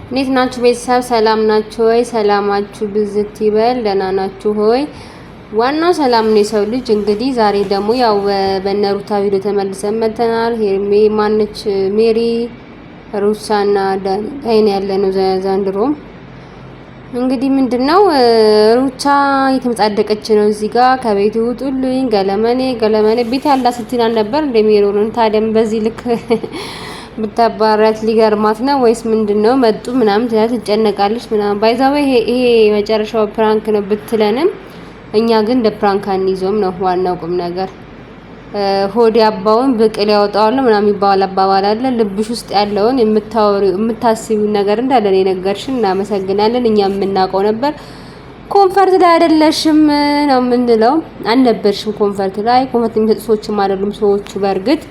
እንዴት ናችሁ ቤተሰብ? ሰላም ናችሁ ወይ? ሰላማችሁ ብዝት ይበል። ደህና ናችሁ ሆይ? ዋናው ሰላም ነው የሰው ልጅ። እንግዲህ ዛሬ ደግሞ ያው በነሩታ ቪዲዮ ተመልሰን መተናል። ሄርሜ ማነች ሜሪ ሩሳና ዳኒ ያለነው ዘንድሮ እንግዲህ ምንድነው ሩቻ የተመጻደቀች ነው እዚህ ጋር ከቤቱ ውጡልኝ ገለመኔ ቤት ያላ ስትናል ነበር እንደሚሮን ታደም በዚህ ልክ ብታባራት ሊገርማት ነው ወይስ ምንድነው? መጡ ምናምን ትጨነቃለች ምናምን ባይዛው ይሄ መጨረሻው ፕራንክ ነው ብትለንም እኛ ግን እንደ ፕራንክ አንይዞም ነው ዋናው ቁም ነገር። ሆድ ያባውን ብቅል ያወጣዋል ምናምን ይባል አባባል አለ። ልብሽ ውስጥ ያለውን የምታስቢው ነገር እንዳለ ነው የነገርሽን። እናመሰግናለን። እኛ የምናውቀው ነበር። ኮንፈርት ላይ አይደለሽም ነው የምንለው። አልነበርሽም ኮንፈርት ላይ። ኮንፈርት የሚሰጡ ሰዎችም አይደሉም ሰዎቹ በእርግጥ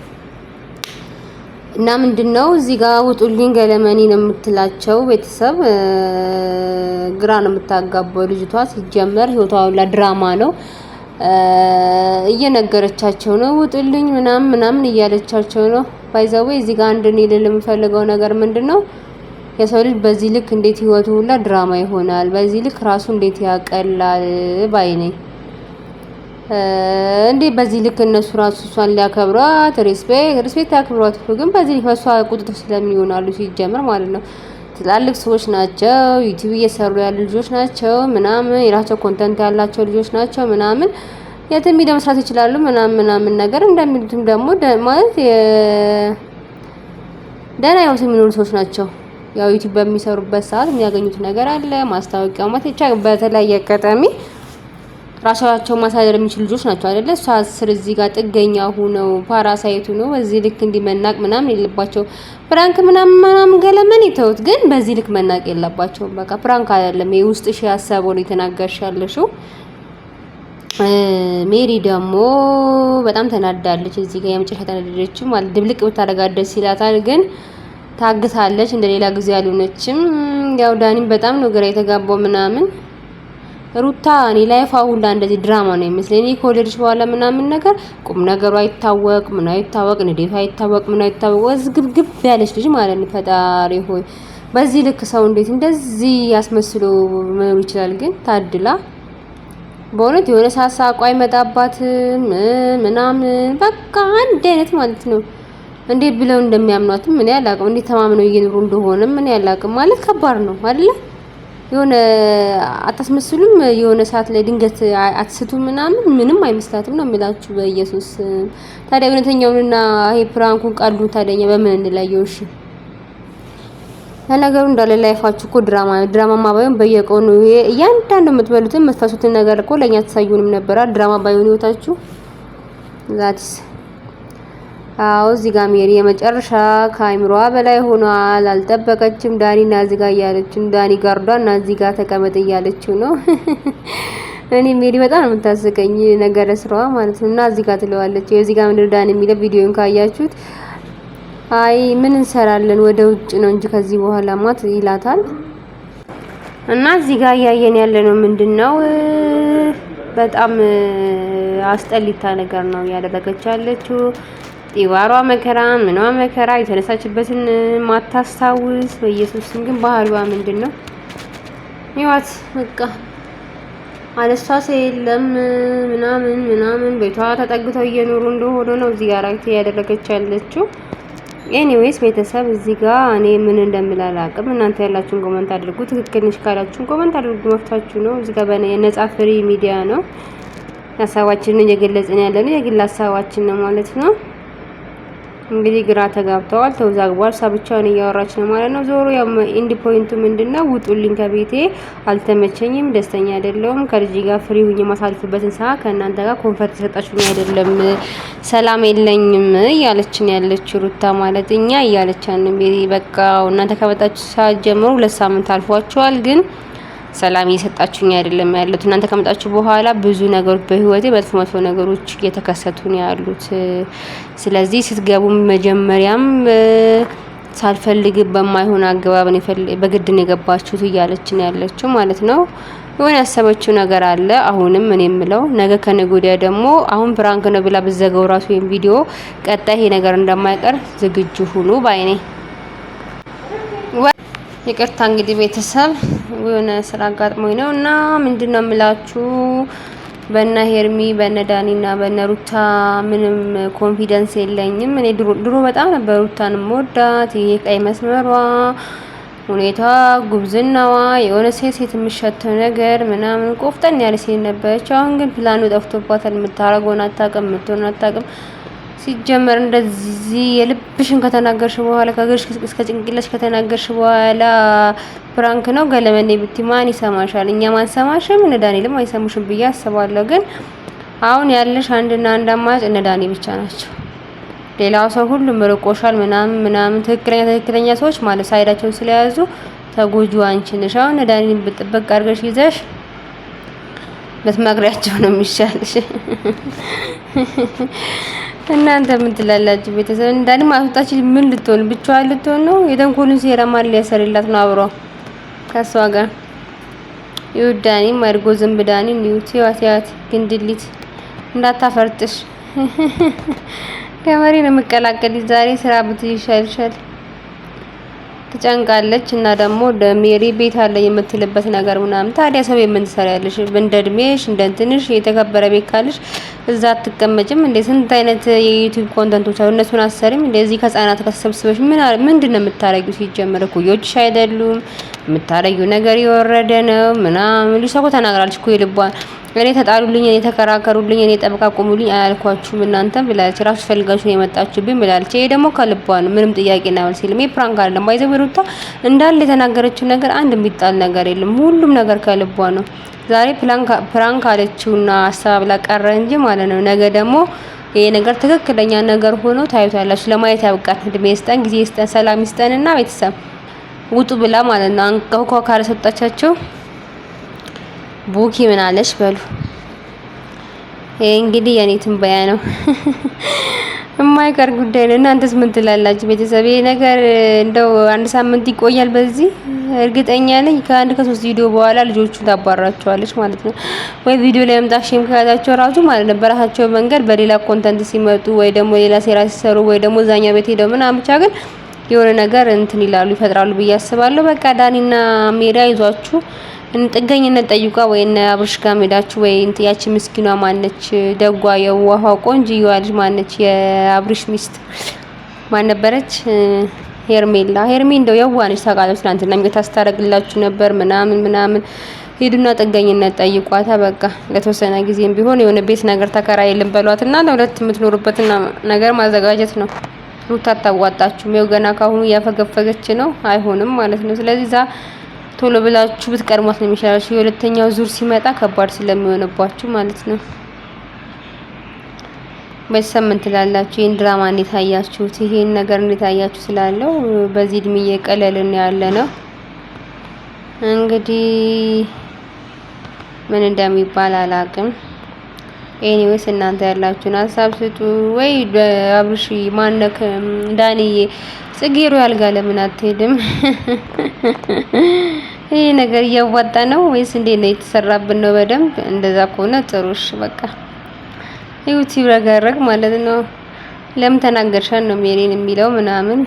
እና ምንድነው እዚህ ጋር ውጡልኝ ገለመኒ ነው የምትላቸው። ቤተሰብ ግራ ነው የምታጋባው ልጅቷ። ሲጀመር ህይወቷ ሁላ ድራማ ነው። እየነገረቻቸው ነው ውጡልኝ ምናምን እያለቻቸው ነው። ባይዛው እዚህ ጋር አንድ እኔ ልል የምፈልገው ነገር ምንድነው የሰው ልጅ በዚህ ልክ እንዴት ህይወቱ ሁላ ድራማ ይሆናል? በዚህ ልክ ራሱ እንዴት ያቀላል ባይ ነኝ። እንዴ በዚህ ልክ እነሱ ራሱ እሷን ሊያከብሯት ሪስፔክት ያከብሯት ግን በዚህ ልክ እሷ ቁጥጥር ስለሚሆናሉ ሲጀምር ማለት ነው። ትላልቅ ሰዎች ናቸው፣ ዩቲዩብ እየሰሩ ያሉ ልጆች ናቸው ምናምን የራሳቸው ኮንተንት ያላቸው ልጆች ናቸው ምናምን የትም ሄደው መስራት ይችላሉ ምናምን ነገር እንደሚሉትም ደግሞ ማለት ደህና ህይወት የሚኖሩ ሰዎች ናቸው። ያው ዩቲዩብ በሚሰሩበት ሰዓት የሚያገኙት ነገር አለ ማስታወቂያው ማተቻ በተለያየ አጋጣሚ ራሳቸው ማሳደር የሚችሉ ልጆች ናቸው አይደለ? እሷ አስር እዚህ ጋር ጥገኛ ሆነው ፓራሳይቱ ነው በዚህ ልክ እንዲመናቅ ምናምን የለባቸው። ፕራንክ ምናምን ገለመን ይተውት፣ ግን በዚህ ልክ መናቅ የለባቸው። በቃ ፕራንክ አይደለም የውስጥሽ ያሰበው ነው የተናገርሽ ያለሽው። ሜሪ ደግሞ በጣም ተናዳለች እዚህ ጋር የመጨረሻ ተናደደችው ማለት ድብልቅ ብታረጋት ደስ ይላታል፣ ግን ታግታለች። እንደሌላ ጊዜ ያልሆነችም። ያው ዳኒም በጣም ነው ግራ የተጋባው ምናምን ሩታ እኔ ላይፋ ሁላ እንደዚህ ድራማ ነው የሚመስለኝ። እኔ ከወለድሽ በኋላ ምናምን ነገር ቁም ነገሩ አይታወቅ ምን አይታወቅ ንዴቱ አይታወቅ ምን አይታወቅ ወዝግብግብ ያለች ልጅ ማለት ነው። ፈጣሪ ሆይ በዚህ ልክ ሰው እንዴት እንደዚህ ያስመስሎ መኖር ይችላል? ግን ታድላ በእውነት የሆነ ሳሳቋ አይመጣባት ምናምን በቃ አንድ አይነት ማለት ነው። እንዴት ብለው እንደሚያምኗትም ምን ያላቅም እንዴት ተማምነው እየኖሩ እንደሆነም ምን ያላቅም ማለት ከባድ ነው አይደለ? የሆነ አታስመስሉም? የሆነ ሰዓት ላይ ድንገት አትስቱ ምንም አይመስላትም ነው የሚላችሁ በኢየሱስ። ታዲያ እውነተኛውንና ይሄ ፕራንኩን ቀልዱን ታደኛ በምን እንለየው? እሺ ለነገሩ እንዳለ ላይፋችሁ እኮ ድራማ ባይሆን በየቀኑ ይሄ እያንዳንዱ የምትበሉትን የምትፈሱትን ነገር እኮ ለኛ ተሳዩንም ነበር። ድራማ ባይሆን ህይወታችሁ ዛትስ አው እዚህ ጋር ሜሪ የመጨረሻ ከአይምሮዋ በላይ ሆኗል። አልጠበቀችም ዳኒና እዚህ ጋር ያለችው ዳኒ ጋርዷና እዚህ ጋር ተቀመጥ እያለችው ነው። እኔ ሜሪ በጣም ነው የምታስቀኝ ነገር ስራዋ ማለት ነው። እና እዚህ ጋር ትለዋለች እዚህ ጋር ምንድነው ዳኒ የሚለው ቪዲዮን ካያችሁት አይ ምን እንሰራለን ወደ ውጭ ነው እንጂ ከዚህ በኋላ ማት ይላታል። እና እዚህ ጋር ያየን ያለ ነው ምንድነው በጣም አስጠሊታ ነገር ነው ያደረገች ያለችው። ጢባሯ መከራ ምኗ መከራ የተነሳችበትን ማታስታውስ በኢየሱስ ስም። ግን ባህሪዋ ምንድነው ይዋት በቃ አለሷስ የለም ምናምን ቤቷ ተጠግተው እየኖሩ እንደሆነ ነው እዚህ ጋር ያደረገች ያለችው። ኤኒዌይስ ቤተሰብ እዚህ ጋር እኔ ምን እንደምላላቅም እናንተ ያላችሁን ኮሜንት አድርጉ። ትክክል ነሽ ካላችሁን ኮሜንት አድርጉ፣ መፍታችሁ ነው። እዚህ ጋር በነፃ ፍሪ ሚዲያ ነው ሀሳባችንን እየገለጽን ያለነው የግል ሀሳባችን ነው ማለት ነው። እንግዲህ ግራ ተጋብተዋል፣ ተወዛግቧል። ሳብቻውን እያወራች ነው ማለት ነው። ዞሮ ያው ኢንዲ ፖይንቱ ምንድነው ውጡልኝ ከቤቴ አልተመቸኝም፣ ደስተኛ አይደለሁም፣ ከልጅ ጋር ፍሪ ሁኚ ማሳልፍበትን ሰዓት ከእናንተ ጋር ኮንፈርት ሰጣችሁኝ አይደለም፣ ሰላም የለኝም እያለችን ያለችው ሩታ ማለት እኛ እያለቻን በቃ እናንተ ከመጣችሁ ሰዓት ጀምሮ 2 ሳምንት አልፏቸዋል ግን ሰላም እየሰጣችሁኝ አይደለም ያሉት። እናንተ ከመጣችሁ በኋላ ብዙ ነገሮች በህይወቴ መጥፎ ነገሮች እየተከሰቱ ነው ያሉት። ስለዚህ ስትገቡ መጀመሪያም ሳልፈልግ በማይሆን አገባብ ነው በግድ ነው የገባችሁት እያለችን ያለችው ማለት ነው። የሆነ ያሰበችው ነገር አለ። አሁንም እኔ የምለው ነገ ከነገ ወዲያ ደግሞ አሁን ፕራንክ ነው ብላ ብዘጋው ራሱ ወይም ቪዲዮ ቀጣይ ይሄ ነገር እንደማይቀር ዝግጁ ሁኑ ባይኔ። ይቅርታ እንግዲህ ቤተሰብ የሆነ ስራ አጋጥሞኝ ነው እና ምንድነው የምላችሁ በእነ ሄርሚ በእነ ዳኒና በእነ ሩታ ምንም ኮንፊደንስ የለኝም። እኔ ድሮ በጣም ነበር ሩታን የምወዳት። ይሄ ቀይ መስመሯ፣ ሁኔታ፣ ጉብዝናዋ የሆነ ሴት የምትሸተው ነገር ምናምን ቆፍጠን ያለ ሴት ነበረች። አሁን ግን ፕላኑ ጠፍቶባታል። የምታረገውን አታውቅም፣ የምትሆነውን አታውቅም። ሲጀመር እንደዚህ የልብሽን ከተናገርሽ በኋላ ከግርሽ እስከ ጭንቅላሽ ከተናገርሽ በኋላ ፕራንክ ነው ገለመኔ ብቲ ማን ይሰማሻል? እኛም አንሰማሽም፣ እነ ዳንኤልም አይሰሙሽም ብዬ አስባለሁ። ግን አሁን ያለሽ አንድና አንድ አማራጭ እነ ዳኒ ብቻ ናቸው። ሌላው ሰው ሁሉም ርቆሻል ምናምን ትክክለኛ ሰዎች ማለት ሳይዳቸውን ስለያዙ ተጎጂው አንቺ ነሽ። አሁን እነ ዳኒን ብጥብቅ አድርገሽ ይዘሽ በትመክሪያቸው ነው የሚሻልሽ። እናንተ ምን ትላላችሁ ቤተሰብ? እንዳኒ ማስወጣች ምን ልትሆን ብቻዋን ልትሆን ነው? የተንኮሉን ሴራ ማን ሊያሰርላት ነው? አብሮ ከሷ ጋር ይውዳኒ ማርጎ ዝም ብዳኒ ኒውቲያት ግንድሊት እንዳታፈርጥሽ። ከመሪ ነው መቀላቀል ዛሬ ስራ ብትይሻልሻል። ትጨንቃለች እና ደግሞ ሜሪ ቤት አለ የምትልበት ነገር ምናምን። ታዲያ ሰው ምን ትሰሪያለሽ? እንደ እድሜሽ እንደ እንትንሽ የተከበረ ቤት ካለሽ እዛ አትቀመጭም እንዴ? ስንት አይነት የዩቲዩብ ኮንተንቶች አሉ። እነሱን አሰሪም እንደዚህ ከህፃናት ከተሰብስበሽ ምንድነው የምታረጊው? ሲጀመር እኮ ልጆችሽ አይደሉም። የምታረጊው ነገር የወረደ ነው ምናምን። ልጅ ሰው ተናግራለች እኮ የልቧን። እኔ ተጣሉልኝ፣ እኔ ተከራከሩልኝ፣ እኔ ጠበቃ ቆሙልኝ አያልኳችሁም እናንተ ብላለች። ራሱ ፈልጋችሁ ነው የመጣችሁብኝ ብላለች። ይሄ ደግሞ ከልቧ ነው። ምንም ጥያቄና መልስ የለም። ይሄ ፕራንክ አይደለም። ባይዘው ሩታ እንዳለ የተናገረችው ነገር አንድ የሚጣል ነገር የለም። ሁሉም ነገር ከልቧ ነው። ዛሬ ፕራንክ አለችውና አስተባብላ ቀረ እንጂ ማለት ነው። ነገ ደግሞ ይሄ ነገር ትክክለኛ ነገር ሆኖ ታዩታላችሁ። ለማየት ያብቃን። እድሜ ይስጠን፣ ጊዜ ይስጠን፣ ሰላም ይስጠንና ቤተሰብ ውጡ ብላ ማለት ነው አንቀውኳ ካለሰጣቻቸው ቡኪ ምን አለሽ በሉ። ይሄ እንግዲህ የኔ ትንበያ ነው። የማይቀር ጉዳይ ነው። እናንተስ ምን ትላላችሁ ቤተሰብ? ይሄ ነገር እንደው አንድ ሳምንት ይቆያል። በዚህ እርግጠኛ ነኝ ከአንድ ከሶስት ቪዲዮ በኋላ ልጆቹን ታባራቸዋለች ማለት ነው። ወይ ቪዲዮ ላይ መምጣት ሼም ካላቸው ራሱ ማለት ነው በራሳቸው መንገድ በሌላ ኮንተንት ሲመጡ ወይ ደግሞ ሌላ ሴራ ሲሰሩ ወይ ደግሞ ዛኛ ቤት ሄደው ምናምን ብቻ ግን የሆነ ነገር እንትን ይላሉ ይፈጥራሉ ብዬ አስባለሁ። በቃ ዳኒና ሜዳ ይዟችሁ ጥገኝነት ጠይቋ ወይ እና አብርሽ ጋር ሄዳችሁ ወይ ያቺ ምስኪኗ ማነች ደጓ የዋሃ ቆንጆዋ ልጅ ማነች የአብርሽ ሚስት ማን ነበረች? ሄርሜ እንደው የዋነች ታውቃለች። ትናንትና ታስታረግላችሁ ነበር ምናምን ሄዱና ጥገኝነት ጠይቋታ። በቃ ለተወሰነ ጊዜም ቢሆን የሆነ ቤት ነገር ተከራይልን በሏትና ለሁለት የምትኖሩበትና ነገር ማዘጋጀት ነው። ሩታ ታዋጣችሁ ነው ገና ካሁኑ ያፈገፈገች ነው። አይሆንም ማለት ነው። ስለዚህ ቶሎ ብላችሁ ብትቀርሟት ነው የሚሻላችሁ። የሁለተኛው ዙር ሲመጣ ከባድ ስለሚሆንባችሁ ማለት ነው። ቤተሰብ ምን ትላላችሁ? ይሄን ድራማ እንዴት አያችሁት? ይሄን ነገር እንዴት አያችሁ ስላለው በዚህ እድሜ እየቀለልን ያለ ነው እንግዲህ ምን እንደሚባል አላቅም። ኤኒዌይስ እናንተ ያላችሁን ሀሳብ ስጡ። ወይ አብርሽ ማነክ ዳኒዬ ጽጌሩ ያልጋ ለምን አትሄድም? ይሄ ነገር እያዋጣ ነው ወይስ እንዴት ነው? የተሰራብን ነው በደንብ። እንደዛ ከሆነ ጥሩሽ በቃ ዩቲዩብ ረጋረግ ማለት ነው። ለምን ተናገርሻን ነው ሜሪን የሚለው ምናምን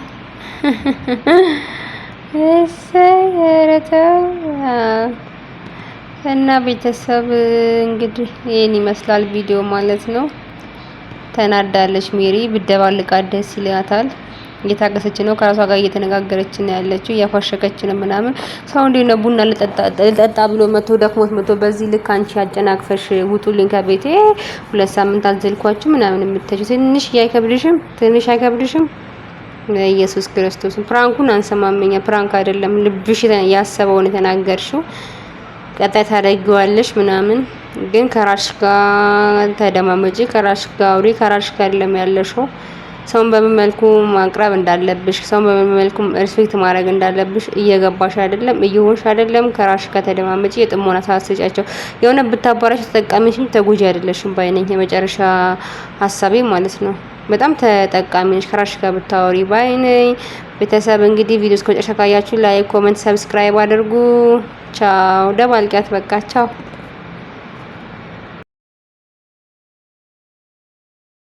እሰረተው እና ቤተሰብ እንግዲህ ይሄን ይመስላል ቪዲዮ ማለት ነው። ተናዳለች ሜሪ ብደባልቃት ደስ ይላታል። እየታገሰች ነው። ከራሷ ጋር እየተነጋገረች ነው ያለችው። እያፋሸከች ነው ምናምን። ሰው እንዴ ነው ቡና ልጠጣ ብሎ መቶ ደክሞት መቶ በዚህ ልክ አንቺ አጨናቅፈሽ ውጡልኝ ከቤቴ 2 ሳምንት አልዘልኳችሁ ምናምን የምትተቹ ትንሽ አይከብድሽም? ኢየሱስ ክርስቶስ ፕራንኩን አንሰማመኛ ፕራንክ አይደለም። ልብሽ ያሰበውን የተናገርሽው ቀጣይ ታደርጊዋለሽ ምናምን። ግን ከራስሽ ጋር ተደማመጪ፣ ከራስሽ ጋር አውሪ። ከራስሽ ጋር አይደለም ያለሽው። ሰውን በምን መልኩ ማቅረብ እንዳለብሽ፣ ሰውን በምን መልኩ ሪስፔክት ማድረግ እንዳለብሽ እየገባሽ አይደለም፣ እየሆንሽ አይደለም። ከራስሽ ጋር ተደማመጪ። የጥሞና ሳትሰጫቸው የሆነ ብታባራሽ ተጠቃሚሽ ተጎጂ አይደለሽም ባይነኝ። የመጨረሻ ሀሳቤ ማለት ነው። በጣም ተጠቃሚ ነሽ ከራስሽ ጋር ብታወሪ ባይነኝ። ቤተሰብ እንግዲህ ቪዲዮስ ከመጨረሻ ካያችሁ ላይክ፣ ኮሜንት፣ ሰብስክራይብ አድርጉ። ቻው። ደባልቂያት በቃ ቻው።